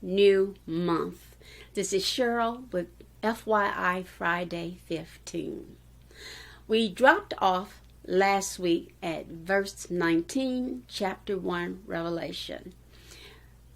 new month. This is Cheryl with FYI Friday 15. We dropped off last week at verse 19, chapter 1, Revelation.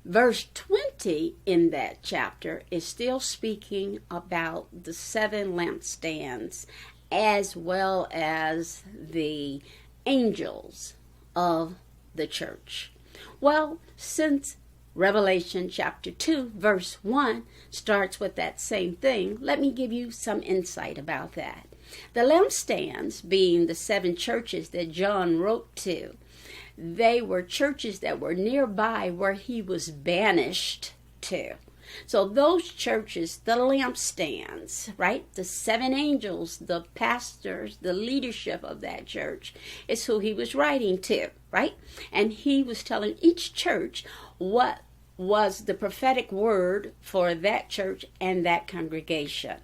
Verse 20 in that chapter is still speaking about the 7 lampstands as well as the angels of the church. Well, since Revelation chapter 2 verse 1 starts with that same thing, let me give you some insight about that. The lampstands being the 7 churches that John wrote to, they were churches that were nearby where he was banished to. So those churches, the lampstands, right? The 7 angels, the pastors, the leadership of that church is who he was writing to, right? And he was telling each church what was the prophetic word for that church and that congregation.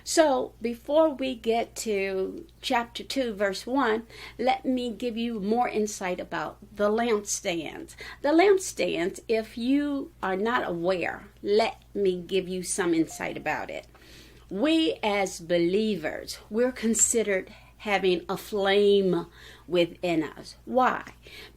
So before we get to chapter 2, verse 1, let me give you more insight about the lampstands. The lampstands, if you are not aware, let me give you some insight about it. We as believers, we're considered having a flame within us. Why?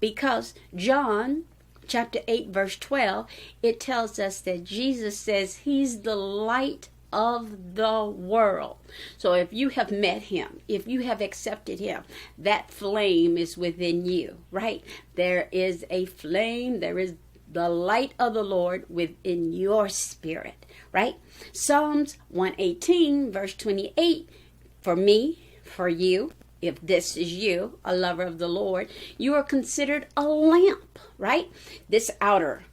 Because John chapter 8, verse 12, it tells us that Jesus says he's the light of the world. So if you have met him, if you have accepted him, that flame is within you, right? There is a flame, there is the light of the Lord within your spirit, right? Psalms 118 verse 28, for me, for you, if this is you, a lover of the Lord, you are considered a lamp, right? This outer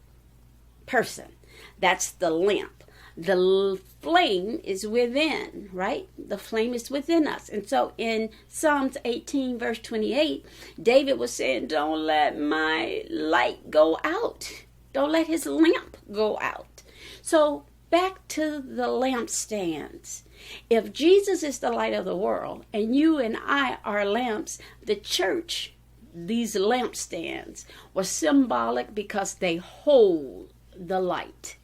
person, that's the lamp. The flame is within, right? The flame is within us. And so in Psalms 18, verse 28, David was saying, don't let my light go out. Don't let his lamp go out. So back to the lampstands. If Jesus is the light of the world and you and I are lamps, the church, these lampstands, were symbolic because they hold the light.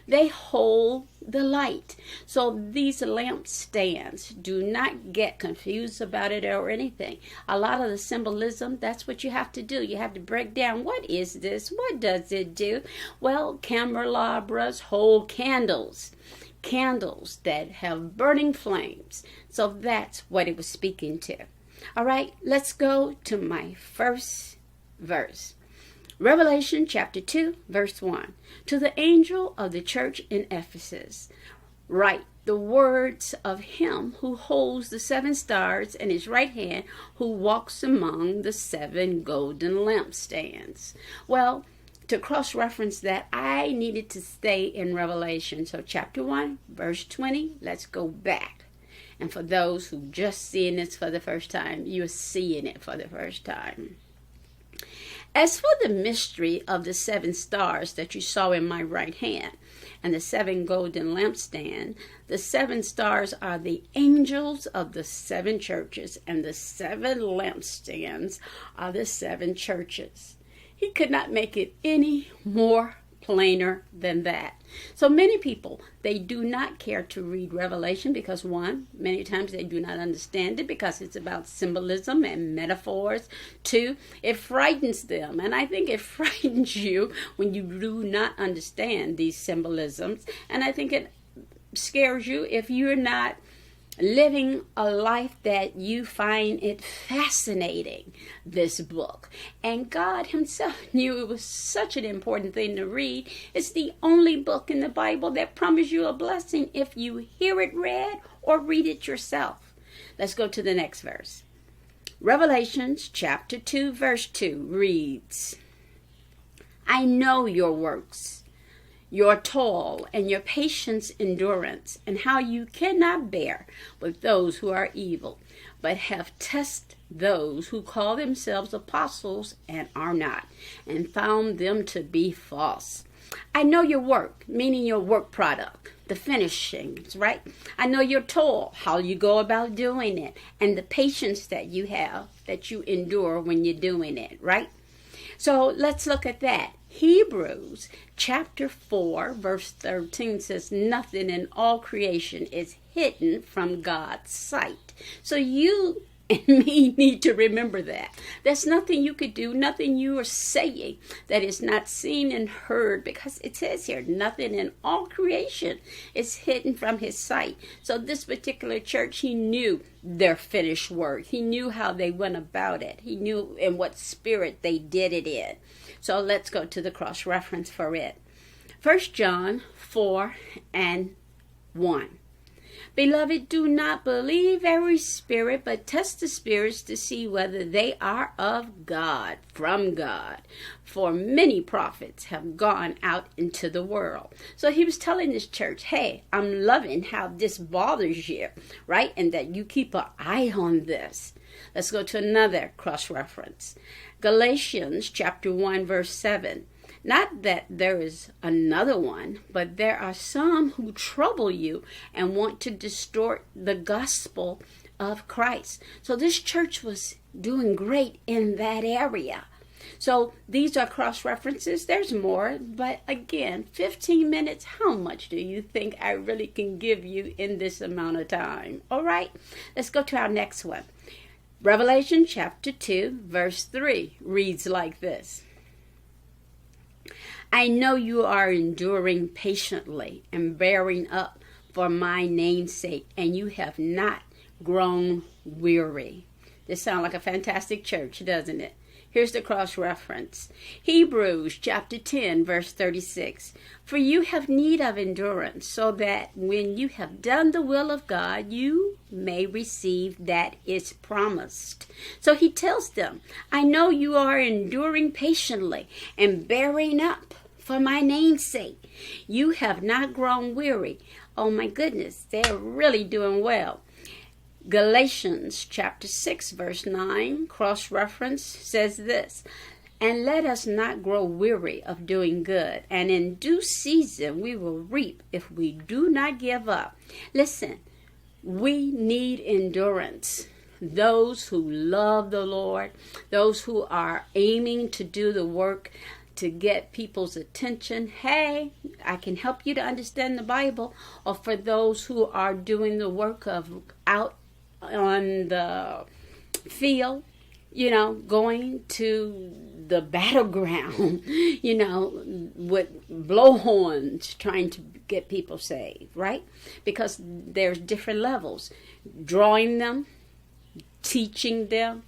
They hold the light. So these lampstands, do not get confused about it or anything. A lot of the symbolism, that's what you have to do. You have to break down, what is this? What does it do? Well, candelabras hold candles. Candles that have burning flames. So that's what it was speaking to. All right, let's go to my first verse. Revelation chapter 2, verse 1. To the angel of the church in Ephesus, write the words of him who holds the 7 stars in his right hand, who walks among the 7 golden lampstands. Well, to cross-reference that, I needed to stay in Revelation. So chapter 1, verse 20, let's go back. And for those who just seeing this for the first time, you're seeing it for the first time. As for the mystery of the 7 stars that you saw in my right hand and the 7 golden lampstands, the 7 stars are the angels of the 7 churches, and the 7 lampstands are the 7 churches. He could not make it any more plainer than that. So many people, they do not care to read Revelation because, one, many times they do not understand it because it's about symbolism and metaphors. 2, it frightens them. And I think it frightens you when you do not understand these symbolisms. And I think it scares you if you're not living a life that you find it fascinating, this book. And God himself knew it was such an important thing to read. It's the only book in the Bible that promises you a blessing if you hear it read or read it yourself. Let's go to the next verse. Revelations chapter 2 verse 2 reads, I know your works, your toil and your patience endurance, and how you cannot bear with those who are evil, but have tested those who call themselves apostles and are not, and found them to be false. I know your work, meaning your work product, the finishings, right? I know your toil, how you go about doing it, and the patience that you have, that you endure when you're doing it, right? So let's look at that. Hebrews chapter 4 verse 13 says, nothing in all creation is hidden from God's sight. So you and me need to remember that. There's nothing you could do, nothing you are saying that is not seen and heard, because it says here, nothing in all creation is hidden from his sight. So this particular church, he knew their finished work. He knew how they went about it. He knew in what spirit they did it in. So let's go to the cross reference for it. 1 John 4 and 1. Beloved, do not believe every spirit, but test the spirits to see whether they are of God, from God. For many prophets have gone out into the world. So he was telling this church, hey, I'm loving how this bothers you, right? And that you keep an eye on this. Let's go to another cross-reference. Galatians chapter 1, verse 7. Not that there is another one, but there are some who trouble you and want to distort the gospel of Christ. So this church was doing great in that area. So these are cross references. There's more, but again, 15 minutes. How much do you think I really can give you in this amount of time? All right, let's go to our next one. Revelation chapter 2, verse 3 reads like this. I know you are enduring patiently and bearing up for my name's sake, and you have not grown weary. This sounds like a fantastic church, doesn't it? Here's the cross reference. Hebrews chapter 10, verse 36. For you have need of endurance, so that when you have done the will of God, you may receive that is promised. So he tells them, I know you are enduring patiently and bearing up for my name's sake. You have not grown weary. Oh my goodness, they're really doing well. Galatians chapter 6 verse 9 cross-reference says this, and let us not grow weary of doing good, and in due season we will reap if we do not give up. Listen, we need endurance. Those who love the Lord, those who are aiming to do the work to get people's attention. Hey, I can help you to understand the Bible. Or for those who are doing the work of out on the field, going to the battleground, with blowhorns trying to get people saved, right? Because there's different levels. Drawing them, teaching them,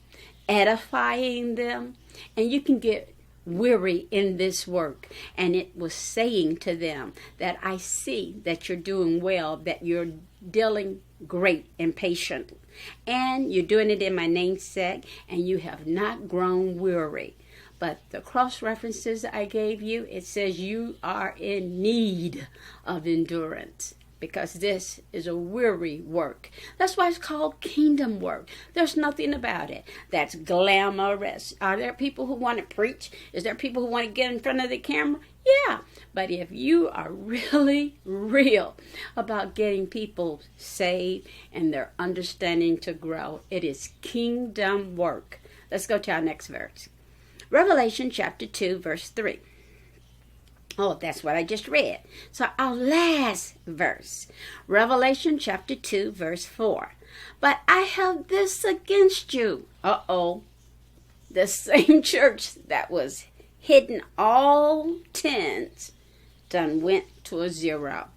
edifying them, and you can get weary in this work. And it was saying to them that I see that you're doing well, that you're dealing great and patient, and you're doing it in my namesake, and you have not grown weary. But the cross references I gave you, it says you are in need of endurance, because this is a weary work. That's why it's called kingdom work. There's nothing about it that's glamorous. Are there people who want to preach? Is there people who want to get in front of the camera? Yeah. But if you are really real about getting people saved and their understanding to grow, it is kingdom work. Let's go to our next verse. Revelation chapter 2, verse 3. Oh, that's what I just read. So our last verse, Revelation chapter 2, verse 4. But I have this against you. Uh-oh. The same church that was hitting all tens done went to a 0.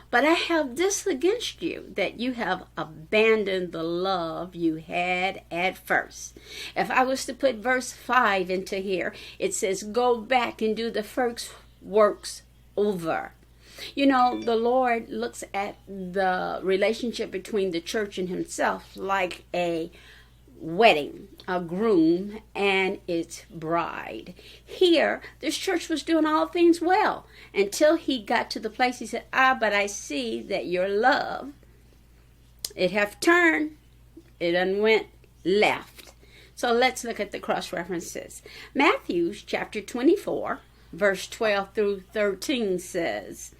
But I have this against you, that you have abandoned the love you had at first. If I was to put verse 5 into here, it says, go back and do the first works over. The Lord looks at the relationship between the church and himself like a wedding, a groom and its bride. Here, this church was doing all things well until he got to the place he said, but I see that your love, it hath turned, it done went left. So let's look at the cross references. Matthew chapter 24, verse 12 through 13 says,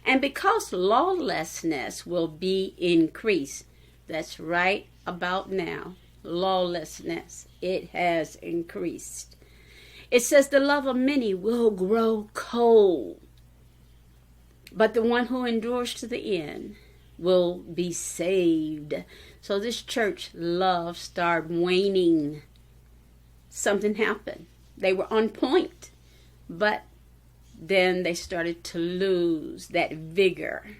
and because lawlessness will be increased, that's right about now, lawlessness, it has increased, It says the love of many will grow cold, but the one who endures to the end will be saved. So this church love started waning. Something happened. They were on point, but then they started to lose that vigor.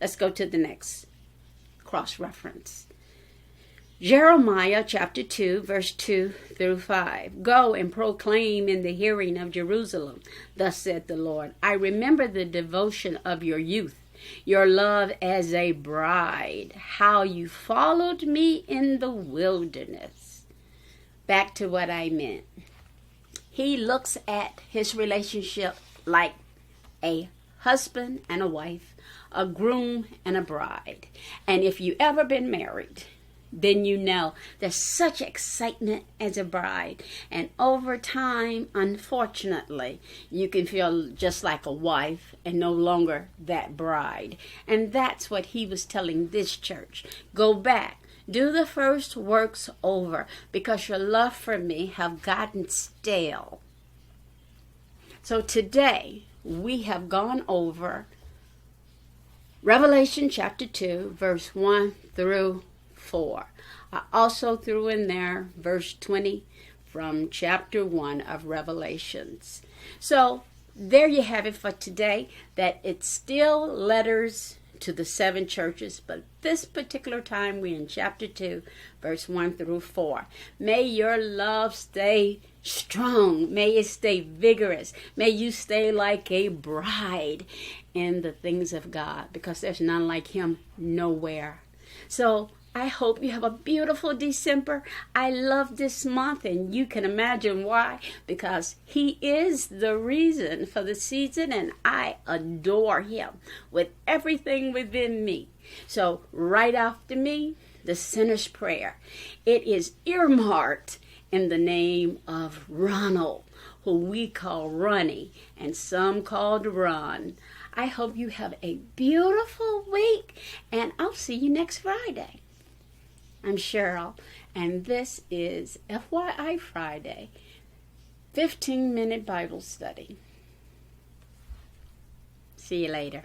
Let's go to the next cross-reference. Jeremiah chapter 2, verse 2 through 5. Go and proclaim in the hearing of Jerusalem, thus said the Lord, I remember the devotion of your youth, your love as a bride, how you followed me in the wilderness. Back to what I meant. He looks at his relationship like a husband and a wife, a groom and a bride. And if you ever been married, then you know there's such excitement as a bride. And over time, unfortunately, you can feel just like a wife and no longer that bride. And that's what he was telling this church. Go back. Do the first works over, because your love for me have gotten stale. So today, we have gone over Revelation chapter 2, verse 1 through 4. I also threw in there verse 20 from chapter 1 of Revelations. So there you have it for today, that it's still letters to the 7 churches, but this particular time we're in chapter 2, verse 1 through 4. May your love stay strong. May it stay vigorous. May you stay like a bride in the things of God, because there's none like him nowhere. So I hope you have a beautiful December. I love this month, and you can imagine why, because he is the reason for the season, and I adore him with everything within me. So right after me, the sinner's prayer. It is earmarked in the name of Ronald, who we call Ronnie, and some called Ron. I hope you have a beautiful week, and I'll see you next Friday. I'm Cheryl, and this is FYI Friday, 15-minute Bible study. See you later.